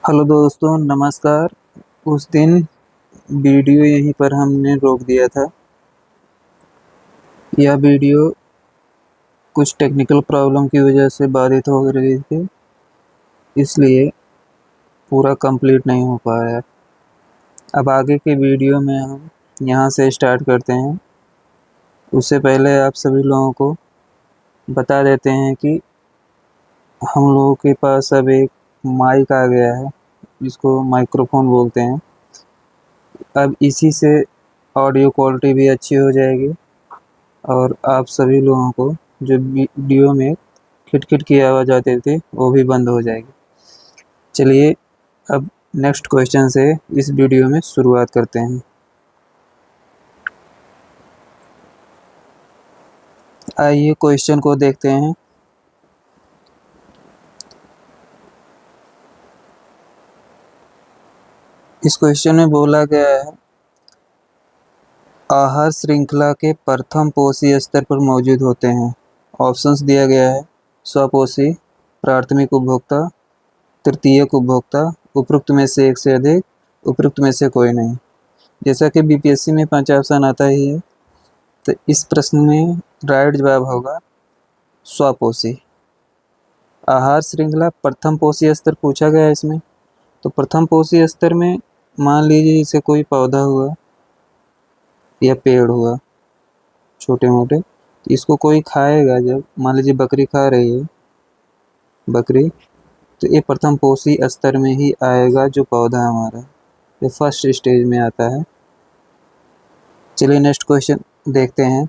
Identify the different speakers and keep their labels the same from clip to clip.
Speaker 1: Hello दोस्तों, नमस्कार। उस दिन वीडियो यहीं पर हमने रोक दिया था। यह वीडियो कुछ टेक्निकल प्रॉब्लम की वजह से बाधित हो रही थी, इसलिए पूरा कंप्लीट नहीं हो पाया। अब आगे के वीडियो में हम यहाँ से स्टार्ट करते हैं। उससे पहले आप सभी लोगों को बता देते हैं कि हम लोगों के पास अब एक माइक आ गया है, जिसको माइक्रोफोन बोलते हैं। अब इसी से ऑडियो क्वालिटी भी अच्छी हो जाएगी और आप सभी लोगों को जो वीडियो में खिट-खिट की आवाज़ आती थी वो भी बंद हो जाएगी। चलिए अब नेक्स्ट क्वेश्चन से इस वीडियो में शुरुआत करते हैं। आइए क्वेश्चन को देखते हैं। इस क्वेश्चन में बोला गया है, आहार श्रृंखला के प्रथम पोषी स्तर पर मौजूद होते हैं। ऑप्शंस दिया गया है, स्वपोषी, प्राथमिक उपभोक्ता, तृतीयक उपभोक्ता, उपरोक्त में से एक से अधिक, उपरोक्त में से कोई नहीं। जैसा कि बीपीएससी में 5 ऑप्शन आता ही है, तो इस प्रश्न में राइट जवाब होगा स्वपोषी। आहार श्रृंखला प्रथम पोषी स्तर पूछा गया है इसमें, तो प्रथम पोषी स्तर में मान लीजिए जैसे कोई पौधा हुआ या पेड़ हुआ छोटे मोटे, तो इसको कोई खाएगा। जब मान लीजिए बकरी खा रही है बकरी, तो ये प्रथम पोषी स्तर में ही आएगा। जो पौधा हमारा ये फर्स्ट स्टेज में आता है। चलिए नेक्स्ट क्वेश्चन देखते हैं।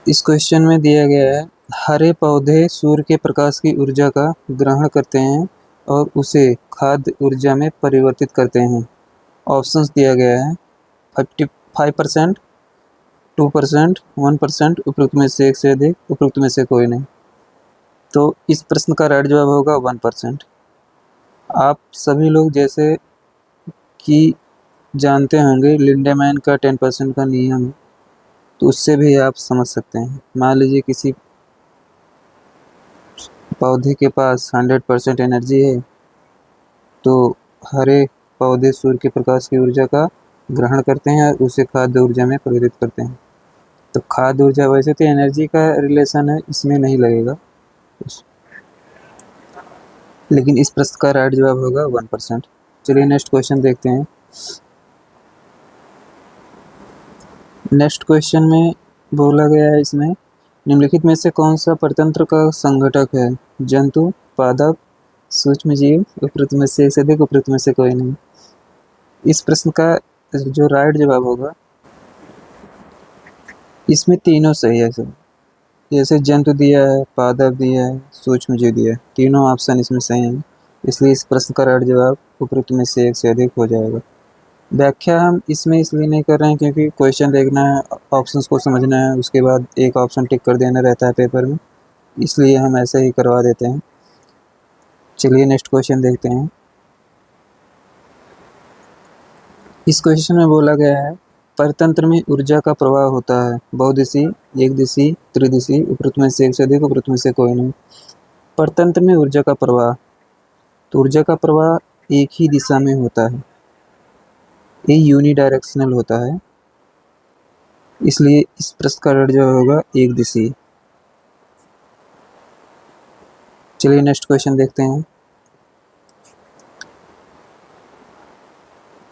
Speaker 1: इस क्वेश्चन में दिया गया है, हरे पौधे सूर्य के प्रकाश की ऊर्जा का ग्रहण करते हैं और उसे खाद्य ऊर्जा में परिवर्तित करते हैं। ऑप्शंस दिया गया है 55%, 2%, 1%, उपरोक्त में से एक से अधिक, उपरोक्त में से कोई नहीं। तो इस प्रश्न का राइट जवाब होगा 1%। आप सभी लोग जैसे कि जानते होंगे लिंडेमैन का 10% का नियम है, तो उससे भी आप समझ सकते हैं। मान लीजिए किसी पौधे के पास 100% एनर्जी है, तो हरे पौधे सूर्य के प्रकाश की ऊर्जा का ग्रहण करते हैं और उसे खाद्य ऊर्जा में परिवर्तित करते हैं। तो खाद्य ऊर्जा वैसे तो एनर्जी का रिलेशन है, इसमें नहीं लगेगा, लेकिन इस प्रश्न का राइट जवाब होगा 1%। चलिए नेक्स्ट क्वेश्चन देखते हैं। नेक्स्ट क्वेश्चन में बोला गया है, इसमें निम्नलिखित में से कौन सा परतंत्र का संघटक है? जंतु, पादप, सूक्ष्म जीव, उपरोक्त में से एक से अधिक, उपरोक्त में से कोई नहीं। इस प्रश्न का जो राइट जवाब होगा, इसमें तीनों सही है सर। जैसे जंतु दिया है, पादप दिया है, सूक्ष्म जीव दिया है, तीनों ऑप्शन इसमें सही हैं। इसलिए इस प्रश्न का राइट जवाब उपरोक्त में से एक से अधिक हो जाएगा। व्याख्या हम इसमें इसलिए नहीं कर रहे हैं क्योंकि क्वेश्चन देखना है, ऑप्शंस को समझना है, उसके बाद एक ऑप्शन टिक कर देना रहता है पेपर में, इसलिए हम ऐसे ही करवा देते हैं। चलिए नेक्स्ट क्वेश्चन देखते हैं। इस क्वेश्चन में बोला गया है, परतंत्र में ऊर्जा का प्रवाह होता है बहुदिशी, एक दिशी, त्रिदिशी, उपरोक्त में से एक से अधिक, उपरोक्त में से कोई नहीं। परतंत्र में ऊर्जा का प्रवाह, तो ऊर्जा का प्रवाह एक ही दिशा में होता है, ये यूनिडायरेक्शनल होता है, इसलिए इस प्रश्न का राइट जवाब होगा एक दिशी। चलिए नेक्स्ट क्वेश्चन देखते हैं।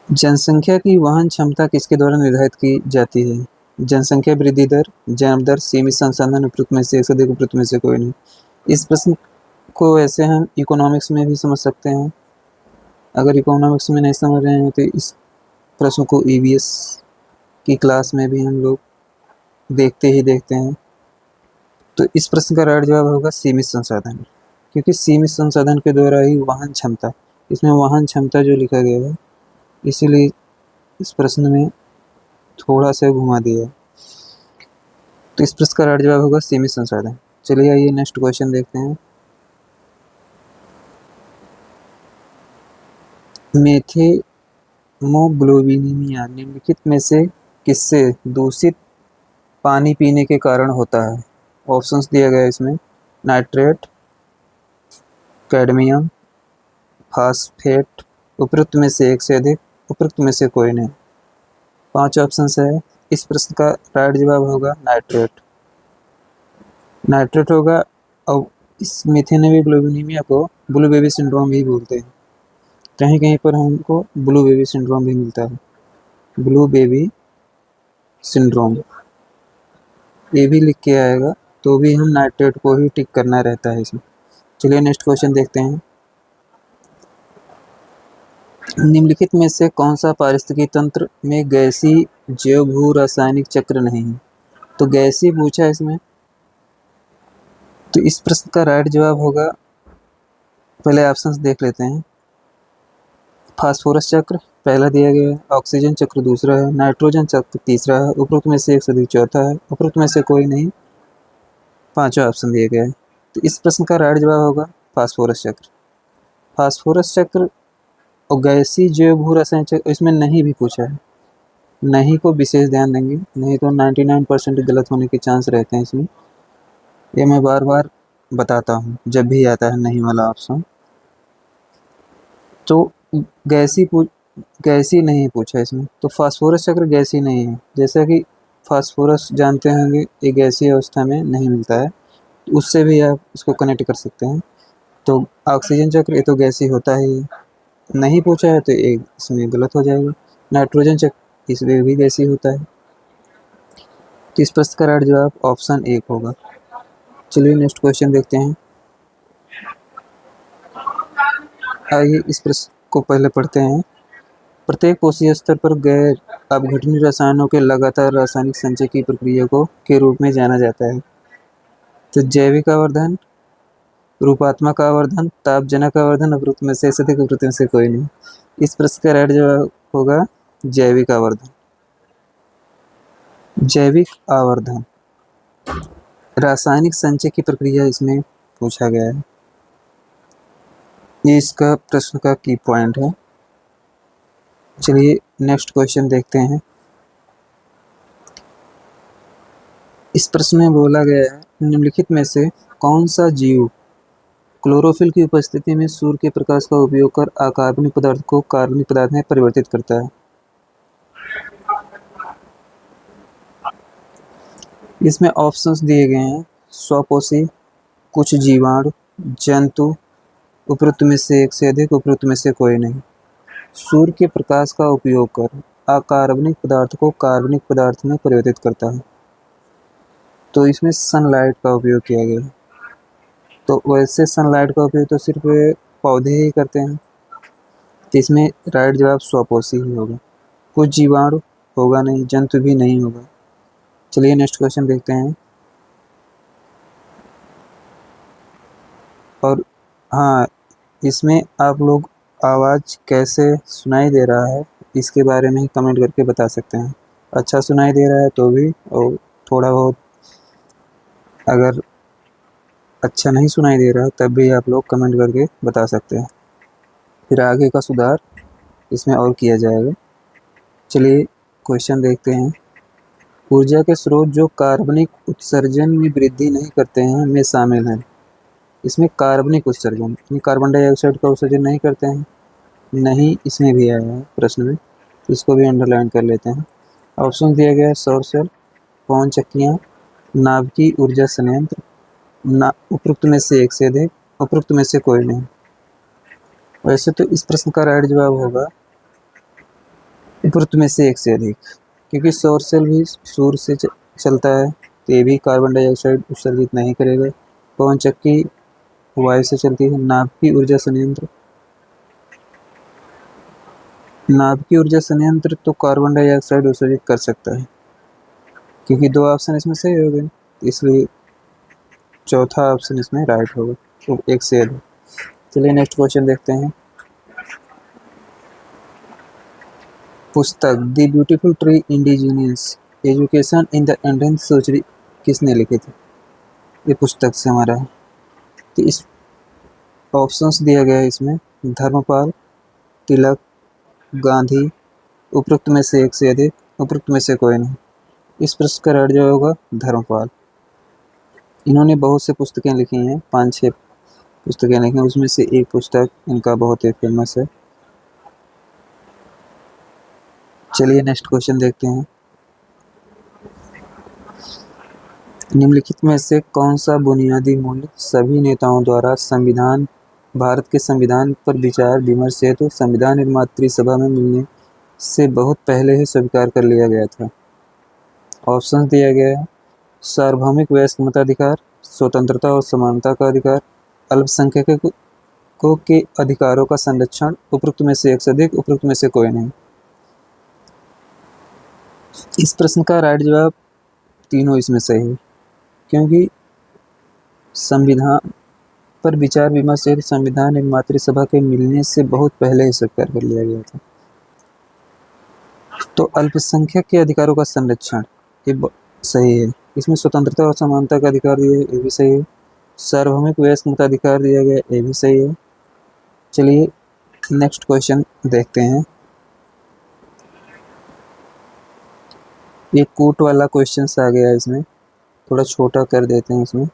Speaker 1: जनसंख्या की वहन क्षमता किसके द्वारा निर्धारित की जाती है? जनसंख्या वृद्धि दर, जन्म दर, सीमित संसाधन, उपरोक्त में से एक से अधिक, उपरोक्त में से कोई नहीं। इस प्रश्न को ऐसे हम इकोनॉमिक्स में भी समझ सकते हैं। अगर इकोनॉमिक्स में नहीं समझ रहे हैं तो इस प्रश्न को ईवीएस की क्लास में भी हम लोग देखते ही देखते हैं। तो इस प्रश्न का राइट जवाब होगा सीमित संसाधन, क्योंकि सीमित संसाधन के द्वारा ही वाहन क्षमता, इसमें वाहन क्षमता जो लिखा गया है, इसीलिए इस प्रश्न में थोड़ा सा घुमा दिया। तो इस प्रश्न का राइट जवाब होगा सीमित संसाधन। चलिए आइए नेक्स्ट क्वेश्चन देखते हैं। मेथेमोग्लोबिनीमिया निम्नलिखित में से किससे दूषित पानी पीने के कारण होता है? ऑप्शंस दिया गया है इसमें, नाइट्रेट, कैडमियम, फास्फेट, उपरोक्त में से एक से अधिक, उपरोक्त में से कोई नहीं। 5 ऑप्शन है। इस प्रश्न का राइट जवाब होगा नाइट्रेट। नाइट्रेट होगा। और इस मीथेनोग्लोबिनीमिया को ब्लू बेबी सिंड्रोम भी बोलते हैं। कहीं कहीं पर हमको ब्लू बेबी सिंड्रोम भी मिलता है, ब्लू बेबी सिंड्रोम, ये भी लिख के आएगा, तो भी हम नाइट्रेट को ही टिक करना रहता है इसमें। चलिए नेक्स्ट क्वेश्चन देखते हैं। निम्नलिखित में से कौन सा पारिस्थितिकी तंत्र में गैसीय जैव भू रासायनिक चक्र नहीं है? तो गैसीय पूछा है इसमें, तो इस प्रश्न का राइट जवाब होगा, पहले ऑप्शंस देख लेते हैं। फास्फोरस चक्र पहला दिया गया है, ऑक्सीजन चक्र दूसरा है, नाइट्रोजन चक्र तीसरा है, उपरोक्त में से एक से अधिक चौथा है, उपरोक्त में से कोई नहीं, पांचवा ऑप्शन दिया गया है। तो इस प्रश्न का राइट जवाब होगा फास्फोरस चक्र। फास्फोरस चक्र और गैसीय जैव भू रासायनिक चक्र इसमें नहीं भी पूछा है, नहीं को विशेष ध्यान देंगे, नहीं तो 99% गलत होने के चांस रहते हैं इसमें। ये मैं बार बार बताता हूँ जब भी आता है नहीं वाला ऑप्शन। तो गैसीय नहीं पूछा इसमें, तो फास्फोरस चक्र गैसीय नहीं है। जैसा कि फास्फोरस जानते होंगे ये गैसीय अवस्था में नहीं मिलता है, उससे भी आप इसको कनेक्ट कर सकते हैं। तो ऑक्सीजन चक्र ये तो गैसीय होता ही है, नहीं पूछा है तो एक इसमें गलत हो जाएगा। नाइट्रोजन चक्र इसमें भी गैसीय होता है, तो इस प्रश्न का राइट जवाब ऑप्शन 1 होगा। चलिए नेक्स्ट क्वेश्चन देखते हैं। आइए इस प्रश्न को पहले पढ़ते हैं। प्रत्येक कोशीय स्तर पर गैर अपघटनीय रसायनों के लगातार रासायनिक संचय की प्रक्रिया को के रूप में जाना जाता है। तो जैविक आवर्धन, रूपात्मक आवर्धन, तापजनक आवर्धन, अपवर्तक में से अधिक, अपवर्तक में से कोई नहीं। इस प्रश्न का राइट जवाब होगा जैविक आवर्धन। जैविक आवर्धन रासायनिक संचय की प्रक्रिया इसमें पूछा गया है, ये इसका प्रश्न का की पॉइंट है। चलिए नेक्स्ट क्वेश्चन देखते हैं। इस प्रश्न में बोला गया है निम्नलिखित में से कौन सा जीव क्लोरोफिल की उपस्थिति में सूर्य के प्रकाश का उपयोग कर अकार्बनिक पदार्थ को कार्बनिक पदार्थ में परिवर्तित करता है? इसमें ऑप्शंस दिए गए हैं स्वपोषी, कुछ जीवाणु, जंतु, उपरोक्त में से एक से अधिक, उपरोक्त में से कोई नहीं। सूर्य के प्रकाश का उपयोग कर अकार्बनिक पदार्थ को कार्बनिक पदार्थ में परिवर्तित करता है, तो इसमें सनलाइट का उपयोग किया गया है। तो वैसे सनलाइट का उपयोग तो सिर्फ पौधे ही करते हैं, तो इसमें राइट जवाब स्वपोषी ही होगा। कुछ जीवाणु होगा नहीं, जंतु भी नहीं होगा। चलिए नेक्स्ट क्वेश्चन देखते हैं। और हाँ, इसमें आप लोग आवाज़ कैसे सुनाई दे रहा है इसके बारे में ही कमेंट करके बता सकते हैं। अच्छा सुनाई दे रहा है तो भी, और थोड़ा बहुत अगर अच्छा नहीं सुनाई दे रहा तब भी आप लोग कमेंट करके बता सकते हैं, फिर आगे का सुधार इसमें और किया जाएगा। चलिए क्वेश्चन देखते हैं। ऊर्जा के स्रोत जो कार्बनिक उत्सर्जन में वृद्धि नहीं करते हैं में शामिल हैं। इसमें कार्बनिक उत्सर्जन, कार्बन डाइऑक्साइड का उत्सर्जन नहीं करते हैं, नहीं इसमें भी आया है प्रश्न में, इसको भी अंडरलाइन कर लेते हैं। ऑप्शन दिया गया है सौर सेल, पवन चक्कियाँ, नाभिकीय ऊर्जा संयंत्र, ना उपरोक्त में से एक से अधिक, उपरोक्त में से कोई नहीं। वैसे तो इस प्रश्न का राइट जवाब होगा उपरोक्त में से एक से अधिक, क्योंकि सौर सेल भी सूर्य से चलता है, तो ये भी कार्बन डाइऑक्साइड उत्सर्जित नहीं करेगा। पवन चक्की वायु से चलती है। नाभिकीय ऊर्जा संयंत्र, नाभिकीय ऊर्जा संयंत्र तो कार्बन डाइऑक्साइड उत्सर्जित कर सकता है, क्योंकि 2 ऑप्शन इसमें सही हो गए, इसलिए चौथा ऑप्शन इसमें राइट होगा, तो एक से अधिक। चलिए नेक्स्ट क्वेश्चन देखते हैं। पुस्तक the beautiful tree indigenous education in the 18th century किसने लिखी थी? ये पुस्तक से हमारा है। तो इस ऑप्शंस दिया गया है इसमें धर्मपाल, तिलक, गांधी, उपरोक्त में से एक से अधिक, उपरोक्त में से कोई नहीं। इस प्रश्न का राइट जवाब होगा धर्मपाल। इन्होंने बहुत से पुस्तकें लिखी हैं, 5-6 पुस्तकें लिखी हैं, उसमें से एक पुस्तक इनका बहुत ही फेमस है। चलिए नेक्स्ट क्वेश्चन देखते हैं। निम्नलिखित में से कौन सा बुनियादी मूल्य सभी नेताओं द्वारा भारत के संविधान पर विचार विमर्श हेतु संविधान निर्मात्री सभा में मिलने से बहुत पहले ही स्वीकार कर लिया गया था? ऑप्शन दिया गया है: सार्वभौमिक वयस्क मताधिकार, स्वतंत्रता और समानता का अधिकार, अल्पसंख्यकों के अधिकारों का संरक्षण, उपरोक्त में से एक से अधिक, उपरोक्त में से कोई नहीं। इस प्रश्न का राइट जवाब तीनों इसमें सही है, क्योंकि संविधान पर विचार विमर्श हेतु संविधान निर्मात्री सभा के मिलने से बहुत पहले ही स्वीकार कर लिया गया था। तो अल्पसंख्यक के अधिकारों का संरक्षण ये सही है। इसमें स्वतंत्रता और समानता का अधिकार दिया है, ये भी सही है। सार्वभौमिक वयस्क मताधिकार दिया गया, ये भी सही है। चलिए नेक्स्ट क्वेश्चन देखते हैं। ये कोट वाला क्वेश्चन आ गया है, इसमें थोड़ा छोटा कर देते हैं इसमें,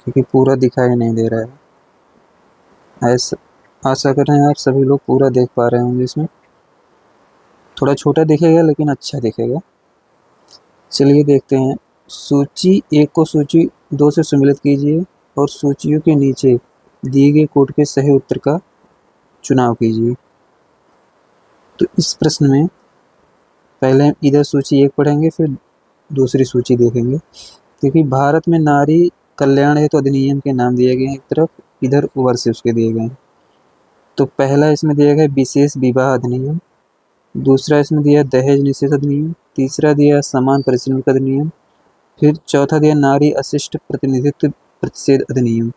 Speaker 1: क्योंकि पूरा दिखाई नहीं दे रहा है। ऐसा आशा कर रहे हैं आप सभी लोग पूरा देख पा रहे होंगे। इसमें थोड़ा छोटा दिखेगा लेकिन अच्छा दिखेगा। चलिए देखते हैं। सूची 1 को सूची 2 से सम्मिलित कीजिए और सूचियों के नीचे दिए गए कोड के सही उत्तर का चुनाव कीजिए। तो इस प्रश्न में पहले इधर सूची 1 पढ़ेंगे, फिर दूसरी सूची देखेंगे, क्योंकि भारत में नारी कल्याण हेतु अधिनियम के नाम दिए गए हैं एक तरफ, इधर वर्ष उसके दिए गए हैं। तो पहला इसमें दिया गया विशेष विवाह अधिनियम, दूसरा इसमें दिया दहेज निषेध अधिनियम, तीसरा दिया समान परिश्रम का अधिनियम, फिर चौथा दिया नारी अशिष्ट प्रतिनिधित्व प्रतिषेध अधिनियम।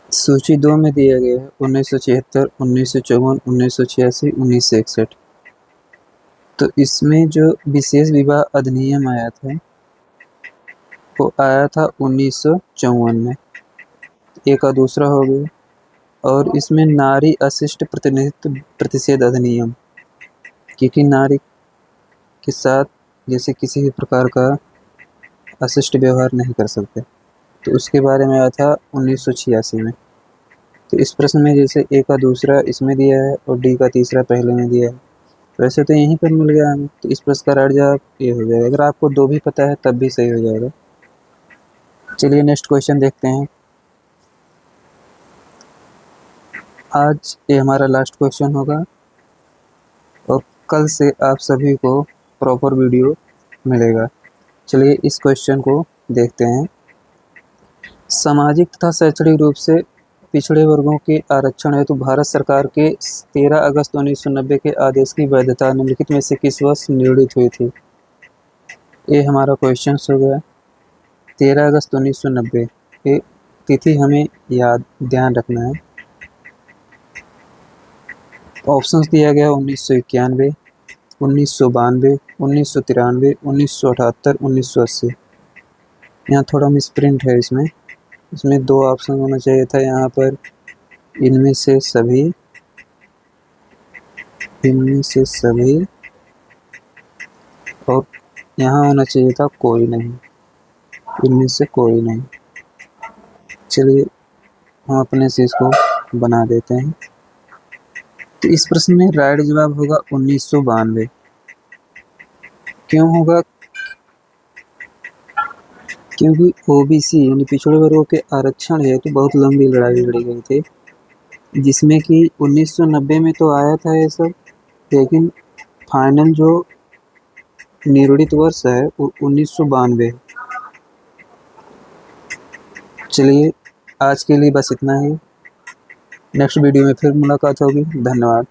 Speaker 1: सूची 2 में दिया गया है 1976, 1954, 1986, 1961। तो इसमें जो विशेष विवाह अधिनियम आया था वो आया था 1954 में, एक का दूसरा हो गया। और इसमें नारी अशिष्ट प्रतिनिधित्व प्रतिषेध अधिनियम, क्योंकि नारी के साथ जैसे किसी भी प्रकार का अशिष्ट व्यवहार नहीं कर सकते, तो उसके बारे में आया था 1986 में। तो इस प्रश्न में जैसे ए का दूसरा इसमें दिया है और डी का तीसरा पहले में दिया है, वैसे तो यहीं पर मिल गया हमें। तो इस प्रश्न का राइट जवाब ये हो जाएगा। अगर आपको 2 भी पता है तब भी सही हो जाएगा। चलिए नेक्स्ट क्वेश्चन देखते हैं। आज ये हमारा लास्ट क्वेश्चन होगा और कल से आप सभी को प्रॉपर वीडियो मिलेगा। चलिए इस क्वेश्चन को देखते हैं। सामाजिक तथा शैक्षणिक रूप से पिछड़े वर्गों के आरक्षण हेतु भारत सरकार के 13 अगस्त 1990 के आदेश की वैधता निम्नलिखित में से किस वर्ष निर्णित हुई थी? ये हमारा क्वेश्चन हो गया 13 अगस्त 1990। ये तिथि हमें ध्यान रखना है। ऑप्शंस दिया गया 1991, 1992, 1993, 1978, 1980। यहाँ थोड़ा मिसप्रिंट है इसमें 2 ऑप्शन होना चाहिए था यहाँ पर, इनमें से सभी, और यहाँ होना चाहिए था कोई नहीं, इनमें से कोई नहीं। चलिए हम अपने से इसको बना देते हैं। तो इस प्रश्न में राइट जवाब होगा 1992। क्यों होगा? क्योंकि ओबीसी यानी पिछड़े वर्गों के आरक्षण है तो बहुत लंबी लड़ाई लड़ी गई थी, जिसमें कि 1990 में तो आया था ये सब, लेकिन फाइनल जो निर्णित वर्ष है वो 1992। चलिए आज के लिए बस इतना ही। नेक्स्ट वीडियो में फिर मुलाकात होगी। धन्यवाद।